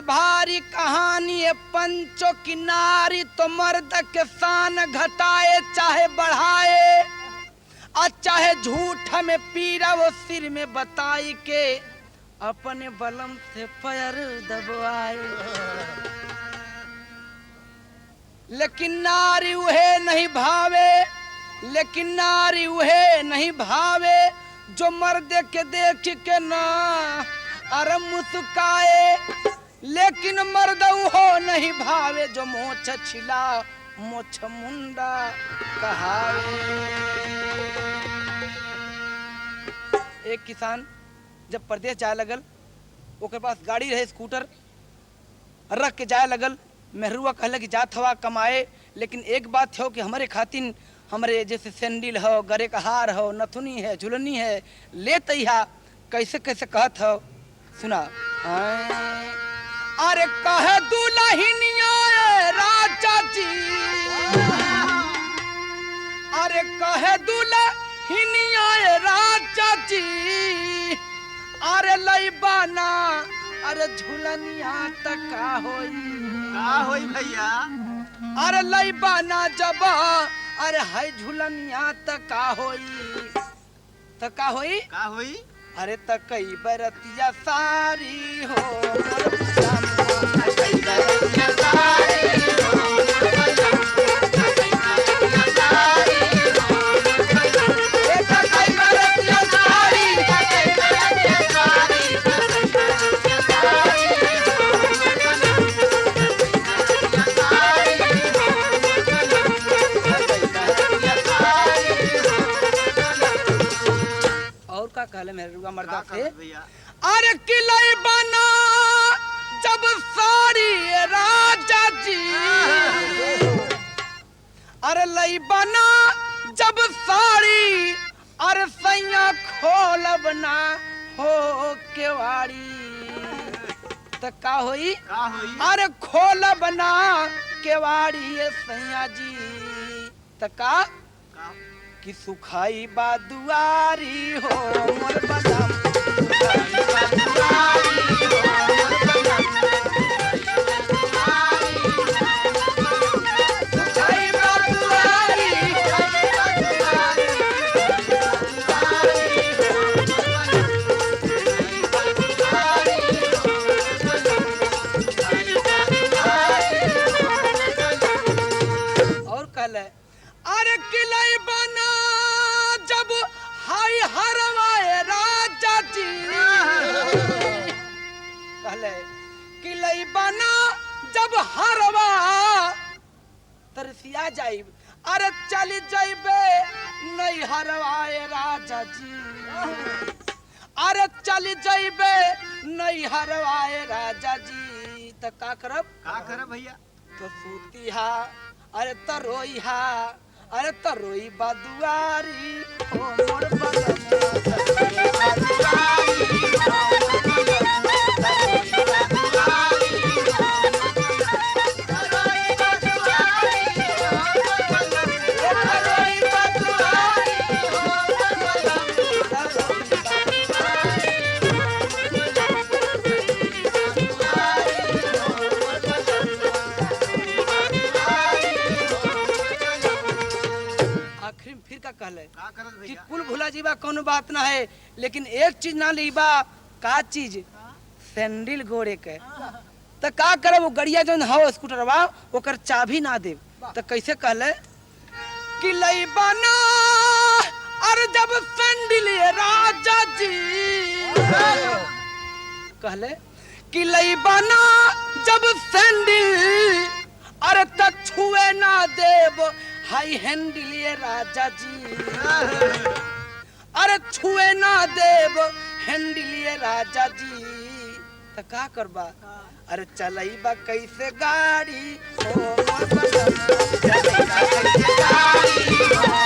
भारी कहानी है पंचो की नारी तो मर्द के शान घटाए चाहे बढ़ाए और चाहे झूठ में पीरा वो सिर में बताई के अपने बलम से पैर दबाए। लेकिन नारी उहे नहीं भावे, लेकिन नारी उहे नहीं भावे जो मर्द के देख के ना अरे मुस्काए। लेकिन मर्द हो नहीं भावे जो मोछ छिला मोछ मुंडा कहावे। एक किसान जब परदेश जाए लगल, ओकर पास गाड़ी रहे स्कूटर, रख के जाए लगल। मेहरुआ कहल कि जात हवा कमाए, लेकिन एक बात हो कि हमारे खातिन हमारे जैसे सैंडल हो, गरे का हार हो, नथुनी है, झुलनी है, ले तैहा कैसे कैसे कहत हो सुना। अरे कहे दुल्हनिया राजा जी, अरे कहे दुल्हनिया राजा जी, अरे लईबाना अरे झुलनिया तक का होई भैया। अरे लईबाना जब अरे है झुलनिया तक का होई अरे तक कई बरतिया सारी हो मेरे मर्दा से। अरे किले बना जब सारी राजा जी, अरे लई बना जब साड़ी, अरे सैया खोल बना हो केवाड़ी तो का होई अरे खोल बना केवाड़ी सैया जी तो का कि सुखाई बादुआरी हो मोर बदाम, सुखाई बादुआरी हो मोर बदाम, सुखाई बादुआरी और कल अरे किले बना जब हाय हरवाए राजा जी, कहले किले बना जब हरवा तरसिया जाइब, अरे चली जाइबे नहीं हरवाए राजा जी, अरे चली जाइबे नहीं हरवाए राजा जी तो का करब भैया। तो सूतिहा अरे तरोइहा, अरे तरोई बादुआरी हो मोर बदम, तरोई बादुआरी हो मोर बदम, तरोई बादुआरी हो तरोई बादुआरी हो तरोई बादुआरी हो फिर का कहले कि कुल भुला जीवा कोनो बात ना है, लेकिन एक चीज ना लीबा का चीज सैंडल गोड़े के तो का करे वो गड़िया जो हो स्कूटरवा ओकर चाबी ना दे तो कैसे कहले कि लईबा ना अरे जब सैंडल राजा जी, कहले कि लईबा ना जब सैंडल अरे तक छुए ना देव हाई हैंडल राजा जी, अरे छुए ना देव हैंडल राजा जी तो का करबा अरे चलईबा कैसे गाड़ी हो मोर बदम, चलईबा कैसे गाड़ी हो